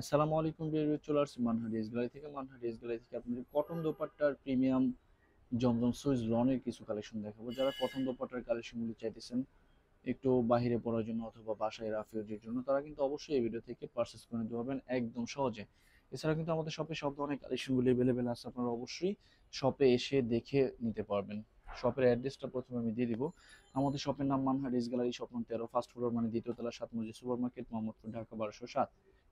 আসসালামু আলাইকুম ভিউয়ার, চলে আসছি মানহার ড্রেস গ্যালারি থেকে। মানহার ড্রেস গ্যালারি থেকে আপনাদের কটন দোপাট্টার প্রিমিয়াম জমজম সুইস লনের কিছু কালেকশন দেখাবো। যারা কটন দোপাট্টার কালেকশনগুলি চাইতেছেন একটু বাহিরে পরার জন্য অথবা বাসায় রাফিউজের জন্য, তারা কিন্তু অবশ্যই এই ভিডিও থেকে পারচেস করে নিতে পারবেন একদম সহজে। এছাড়া কিন্তু আমাদের শপে সব ধরনের কালেকশনগুলি অ্যাভেলেবেল আছে, আপনারা অবশ্যই শপে এসে দেখে নিতে পারবেন। শপের অ্যাড্রেসটা প্রথমে আমি দিয়ে দিব। আমাদের শপের নাম মানহার ড্রেস গ্যালারি, শপ নং 13, ফার্স্ট ফ্লোর মানে দ্বিতীয় তলা, 7 মসজিদ সুপার মার্কেট, মোহাম্মদপুর, ঢাকা 1207।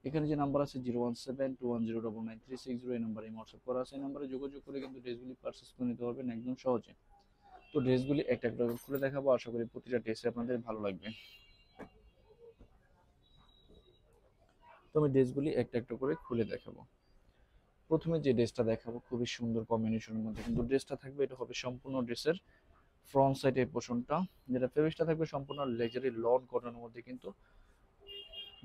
এখানে যে নাম্বার আছে 01721099360, এই নাম্বারে হোয়াটসঅ্যাপ করা আছে। এই নাম্বারে যোগাযোগ করে কিন্তু ড্রেসগুলি পারচেস করে নিতে পারবেন একদম সহজে। তো ড্রেসগুলি একটা একটা করে খুলে দেখাবো, আশা করি প্রতিটা ড্রেসে আপনাদের ভালো লাগবে। তো আমি ড্রেসগুলি একটা একটা করে খুলে দেখাবো। প্রথমে যে ড্রেসটা দেখাবো খুবই সুন্দর কম্বিনেশনের মধ্যে কিন্তু ড্রেসটা থাকবে। এটা হবে সম্পূর্ণ ড্রেসের ফ্রন্ট সাইডের পোর্শনটা, যেটা ফেব্রিকটা থাকবে সম্পূর্ণ লেজারি লন কটনের মধ্যে কিন্তু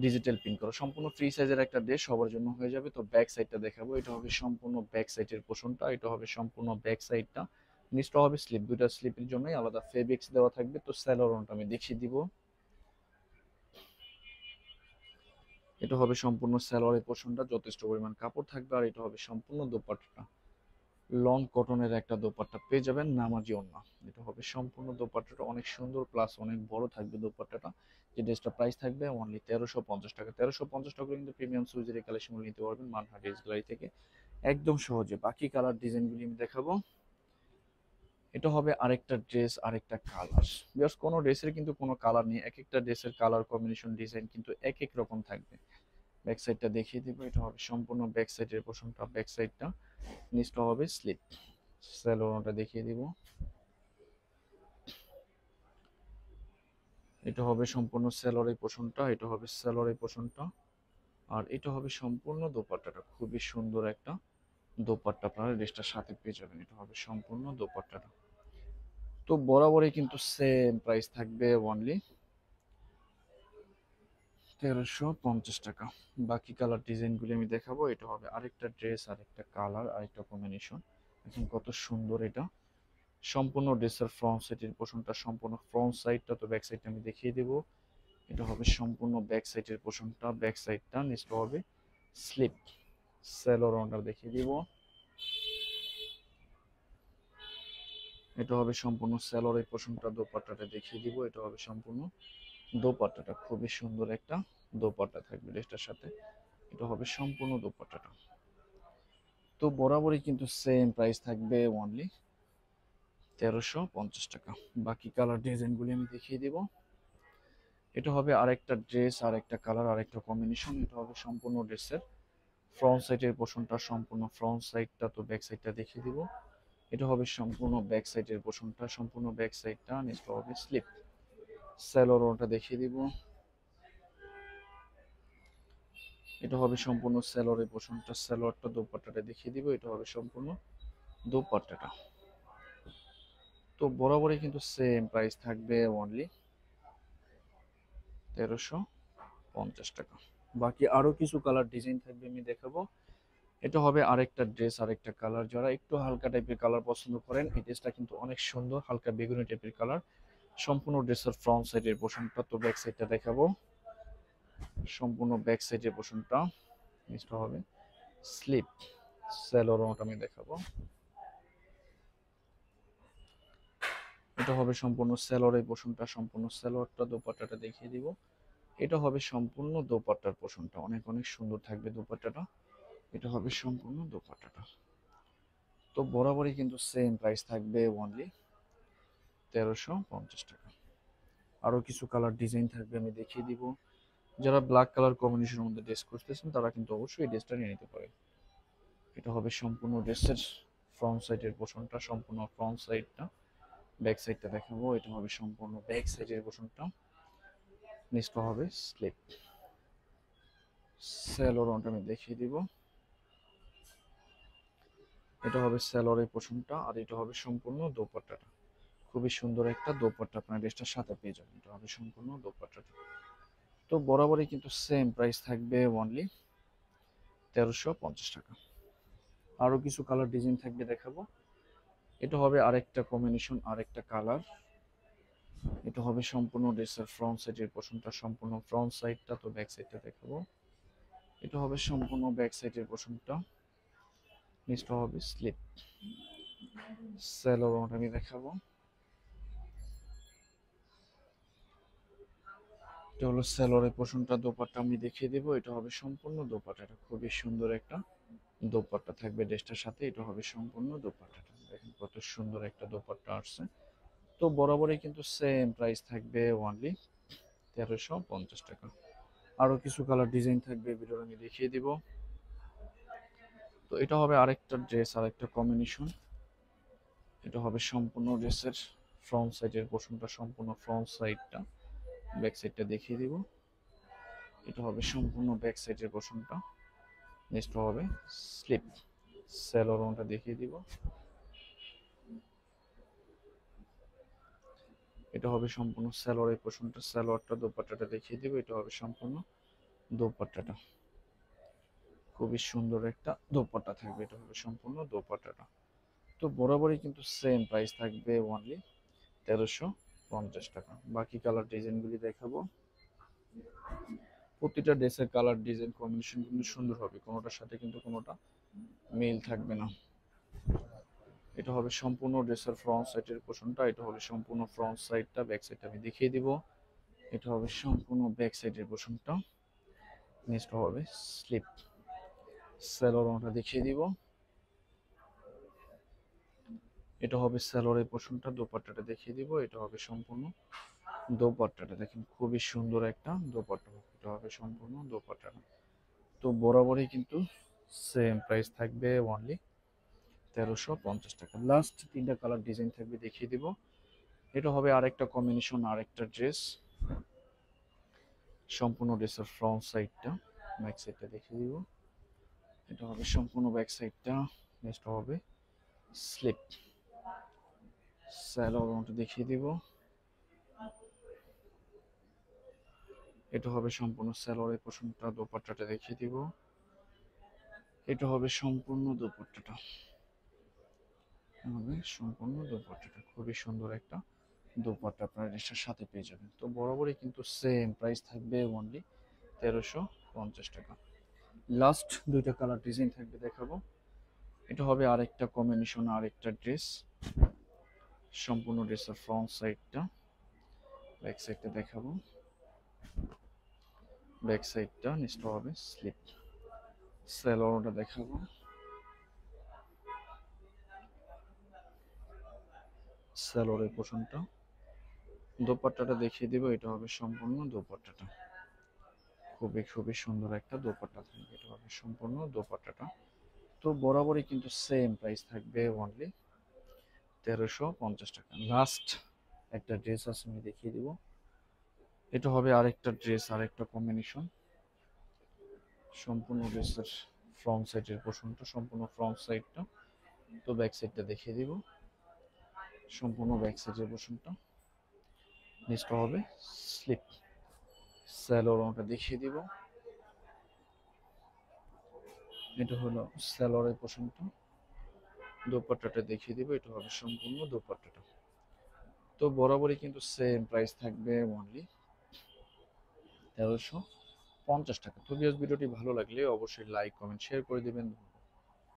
ডিজিটাল প্রিন্ট করা, সম্পূর্ণ ফ্রি সাইজের একটা ড্রেস সবার জন্য হয়ে যাবে। তো ব্যাক সাইডটা দেখাবো। এটা হবে সম্পূর্ণ ব্যাক সাইডের পোর্শনটা, এটা হবে সম্পূর্ণ ব্যাক সাইডটা। নিচটা হবে স্লিপ, দুইটা স্লিপের জন্যই আলাদা ফেব্রিক্স দেওয়া থাকবে। তো স্যালোরনটা আমি দেখিয়ে দিব। এটা হবে সম্পূর্ণ সালোয়ারের পোর্শনটা, যথেষ্ট পরিমাণ কাপড় থাকবে। আর এটা হবে সম্পূর্ণ দোপাট্টা, লং কটনের একটা দোপাট্টা পেয়ে যাবেন, নামাজি ওড়না। এটা হবে সম্পূর্ণ দোপাট্টাটা অনেক সুন্দর প্লাস অনেক বড় থাকবে দোপাট্টাটা। যে ড্রেসটা প্রাইস থাকবে অনলি 1350 টাকা। 1350 টাকা কিন্তু প্রিমিয়াম সুইজের কালেকশনগুলো নিতে পারবেন মানহা ড্রেস গ্যালারি থেকে একদম সহজে। বাকি কালার ডিজাইনগুলি আমি দেখাবো। এটা হবে আরেকটা ড্রেস, আরেকটা কালার। বিকজ কোনো ড্রেসের কিন্তু কোনো কালার নেই, এক একটা ড্রেসের কালার কম্বিনেশন ডিজাইন কিন্তু এক এক রকম থাকবে। ব্যাক সাইডটা দেখিয়ে দিব। এটা হবে সম্পূর্ণ ব্যাক সাইডের পোর্শনটা, ব্যাক সাইডটা। নিচটা হবে স্লিপ, স্যালোনটা দেখিয়ে দিব। এটা হবে সম্পূর্ণ স্যালোয়ারের পোর্শনটা, এটা হবে স্যালোয়ারের পোর্শনটা। আর এটা হবে সম্পূর্ণ দোপাট্টাটা, খুবই সুন্দর একটা দোপাট্টা আপনারা ড্রেসটার সাথে পেয়ে যাবেন। এটা হবে সম্পূর্ণ দোপাট্টাটা। তো বরাবরই কিন্তু সেম প্রাইস থাকবে অনলি 1350 টাকা। বাকি কালার ডিজাইনগুলি আমি দেখাবো। এটা হবে আরেকটা ড্রেস, আরেকটা কালার, আরেকটা কম্বিনেশন। এখন কত সুন্দর এটা। সম্পূর্ণ ড্রেসের ফ্রন্ট সাইডের পোর্শনটা, সম্পূর্ণ ফ্রন্ট সাইডটা। তো ব্যাক সাইডটা আমি দেখিয়ে দেবো। এটা হবে সম্পূর্ণ ব্যাক সাইডের পোর্শনটা, ব্যাক সাইডটা। নিচটা হবে স্লিপ, স্যালোরনটা দেখিয়ে দিব। এটা হবে সম্পূর্ণ স্যালোরের পোর্শনটা, দোপাট্টাটা দেখিয়ে দিব। এটা হবে সম্পূর্ণ দোপাট্টাটা, খুবই সুন্দর একটা দোপাট্টা থাকবে ড্রেসটার সাথে। এটা হবে সম্পূর্ণ দোপাট্টাটা। তো বরাবরই কিন্তু সেম প্রাইস থাকবে অনলি 1350 টাকা। বাকি কালার ডিজাইনগুলি আমি দেখিয়ে দিব। এটা হবে আরেকটা ড্রেস, আরেকটা কালার, আরেকটা কম্বিনেশন। এটা হবে সম্পূর্ণ ড্রেসের ফ্রন্ট সাইডের পোর্শনটা, সম্পূর্ণ ফ্রন্ট সাইডটা। তো ব্যাক সাইডটা দেখিয়ে দিব। এটা হবে সম্পূর্ণ ব্যাক সাইডের পোর্শনটা, সম্পূর্ণ ব্যাক সাইডটা। নিচটা হবে স্লিপ, স্যালোরনটা দেখিয়ে দিব। এটা হবে সম্পূর্ণ স্যালোয়ারের পোর্শনটা, স্যালোয়ারটা। দোপাট্টাটা দেখিয়ে দিব। এটা হবে সম্পূর্ণ দোপাট্টাটা। তো বরাবরই কিন্তু সেম প্রাইস থাকবে অনলি 1350 টাকা। বাকি আরো কিছু কালার ডিজাইন থাকবে, আমি দেখাবো। এটা হবে আরেকটা ড্রেস, আরেকটা কালার। যারা একটু হালকা টাইপের কালার পছন্দ করেন, এই ড্রেসটা কিন্তু অনেক সুন্দর, হালকা বেগুনি টাইপের কালার। সম্পূর্ণ ড্রেসের ফ্রন্ট সাইডের পোর্শনটা। তো ব্যাক সাইডটা দেখাবো। সম্পূর্ণ ব্যাক সাইডের পোর্শনটা। নিচটা হবে স্লিপ, স্যালোরনটা আমি দেখাবো। এটা হবে সম্পূর্ণ স্যালোয়ারের পোর্শনটা, সম্পূর্ণ স্যালোয়ারটা। দোপাট্টাটা দেখিয়ে দিব। এটা হবে সম্পূর্ণ দোপাট্টার পোর্শনটা, অনেক অনেক সুন্দর থাকবে দোপাট্টাটা। এটা হবে সম্পূর্ণ দোপাট্টাটা। তো বরাবরই কিন্তু সেম প্রাইস থাকবে অনলি 1350 টাকা। আরো কিছু কালার ডিজাইন থাকবে, আমি দেখিয়ে দিব। যারা ব্ল্যাক কালার কম্বিনেশনের মধ্যে ড্রেস করতেছেন, তারা কিন্তু অবশ্যই এই ড্রেসটা নিয়ে নিতে পারে। এটা হবে সম্পূর্ণ ড্রেসের ফ্রন্ট সাইডের পোর্শনটা, সম্পূর্ণ ফ্রন্ট সাইডটা। ব্যাক সাইডটা দেখাবো। এটা হবে সম্পূর্ণ ব্যাক সাইডের পোর্শনটা। নিচটা হবে স্লিপ, স্যালোরনটা আমি দেখিয়ে দিব। এটা হবে স্যালোয়ারের পোর্শনটা। আর এটা হবে সম্পূর্ণ দোপাট্টাটা, খুবই সুন্দর একটা দোপাট্টা আপনার ড্রেসটার সাথে পেয়ে যাবেন। এটা হবে সম্পূর্ণ দোপাট্টাটা। তো বরাবরই কিন্তু সেম প্রাইস থাকবে অনলি 1350 টাকা। আরো কিছু কালার ডিজাইন থাকবে, দেখাবো। এটা হবে আরেকটা কম্বিনেশন, আরেকটা কালার। এটা হবে সম্পূর্ণ ড্রেসের ফ্রন্ট সাইডের পোর্শনটা, সম্পূর্ণ ফ্রন্ট সাইডটা। তো ব্যাক সাইডটা দেখাবো। এটা হবে সম্পূর্ণ ব্যাক সাইডের পোর্শনটা, নিচটা হবে স্লিপ। স্যালোয়ার আমি দেখাবো, এটা হলো স্যালোয়ারের পোর্শনটা। দোপাট্টা আমি দেখিয়ে দেবো, এটা হবে সম্পূর্ণ দোপাট্টা। এটা খুবই সুন্দর একটা দোপাট্টা থাকবে ড্রেসটার সাথে। এটা হবে সম্পূর্ণ দোপাট্টাটা, দেখেন কত সুন্দর একটা দোপাট্টা আসছে। তো বরাবরই কিন্তু সেম প্রাইস থাকবে অনলি 1350 টাকা। আরো কিছু কালার ডিজাইন থাকবে, ভিডিওটা আমি দেখিয়ে দিব। তো এটা হবে আরেকটা ড্রেস, আরেকটা কম্বিনেশন। এটা হবে সম্পূর্ণ ড্রেসের ফ্রন্ট সাইডের পোর্শনটা, সম্পূর্ণ ফ্রন্ট সাইডটা। ব্যাক সাইডটা দেখিয়ে দিব, এটা হবে সম্পূর্ণ ব্যাক সাইডের পোর্শনটা। নেক্সট হবে স্লিপ। স্যালোয়ারটা দেখিয়ে দিব, এটা হবে সম্পূর্ণ সালোয়ারের পোর্শনটা। সালোয়ারটা দোপাট্টাটা দেখিয়ে দিব, এটা হবে সম্পূর্ণ দোপাট্টাটা। খুবই সুন্দর একটা দোপাট্টা থাকবে, এটা হবে সম্পূর্ণ দোপাট্টাটা। তো বরাবরই কিন্তু সেম প্রাইস থাকবে অনলি 1350 টাকা। বাকি কালার ডিজাইনগুলি দেখাবো। প্রতিটা ড্রেসের কালার ডিজাইন কম্বিনেশন কিন্তু সুন্দর হবে, কোনোটার সাথে কিন্তু কোনোটা মিল থাকবে না। এটা হবে সম্পূর্ণ ড্রেসের ফ্রন্ট সাইডের পোর্শনটা, এটা হবে সম্পূর্ণ ফ্রন্ট সাইডটা। ব্যাক সাইডটা আমি দেখিয়ে দিব, এটা হবে সম্পূর্ণ ব্যাক সাইডের পোর্শনটা। নেক্সট হবে স্লিপ। স্যালোয়ারটা দেখিয়ে দিব, এটা হবে স্যালোয়ারের পোর্শনটা। দোপাট্টাটা দেখিয়ে দিব, এটা হবে সম্পূর্ণ দোপাট্টাটা। দেখেন খুবই সুন্দর একটা দোপাট্টা, এটা হবে সম্পূর্ণ দোপাট্টাটা। তো বরাবরই কিন্তু সেম প্রাইস থাকবে অনলি 1350 টাকা। লাস্ট তিনটা কালার ডিজাইন থাকবে, দেখিয়ে দিব। এটা হবে আরেকটা কম্বিনেশন, আরেকটা ড্রেস। সম্পূর্ণ ড্রেসের ফ্রন্ট সাইডটা, ব্যাক সাইডটা দেখিয়ে দিব, এটা হবে সম্পূর্ণ ব্যাক সাইডটা। নেক্সট হবে স্লিপ। স্যালোয়ারটা দেখিয়ে দিব, এটা হবে সম্পূর্ণ স্যালোয়ারের পোর্শনটা। দোপাট্টাটা দেখিয়ে দিব, এটা হবে সম্পূর্ণ দোপাট্টাটা, হবে সম্পূর্ণ দোপাট্টাটা। খুবই সুন্দর একটা দোপাট্টা আপনারা ড্রেসটার সাথে পেয়ে যাবেন। তো বরাবরই কিন্তু সেম প্রাইস থাকবে অনলি 1350 টাকা। লাস্ট দুইটা কালার ডিজাইন থাকবে, দেখাবো। এটা হবে আরেকটা কম্বিনেশন, আরেকটা ড্রেস। সম্পূর্ণ ড্রেসের ফ্রন্ট সাইডটা, ব্যাক সাইডটা দেখাবো। ব্যাক সাইডটা নেক্সট হবে স্লিপ। স্যালোয়ারটা দেখাবো, স্যালোয়ারের পোর্শনটা। দোপাট্টাটা দেখিয়ে দিব, এটা হবে সম্পূর্ণ দোপাট্টাটা। খুবই খুবই সুন্দর একটা দোপাট্টা থাকবে, এটা হবে সম্পূর্ণ দোপাট্টাটা। তো বরাবরই কিন্তু সেম প্রাইস থাকবে অনলি 1350 টাকা। লাস্ট একটা ড্রেস আছে, আমি দেখিয়ে দিব। এটা হবে আরেকটা ড্রেস, আরেকটা কম্বিনেশন। সম্পূর্ণ ড্রেসের ফ্রন্ট সাইডের পোর্শনটা, সম্পূর্ণ ফ্রন্ট সাইডটা। তো ব্যাক সাইডটা দেখিয়ে দিব, সম্পূর্ণ ব্যাক সাইডের পোর্শনটা। নেক্সট হবে স্লিপ। স্যালোয়ারটা দেখিয়ে দিব, এটা হলো স্যালোয়ারের পোর্শনটা। দোপাট্টাটা দেখিয়ে দিব, এটা হবে সম্পূর্ণ দোপাট্টাটা। তো বরাবরই কিন্তু সেম প্রাইস থাকবে অনলি 1350 টাকা। তো ভিউয়ার্স, ভিডিওটি ভালো লাগলে অবশ্যই লাইক কমেন্ট শেয়ার করে দিবেন।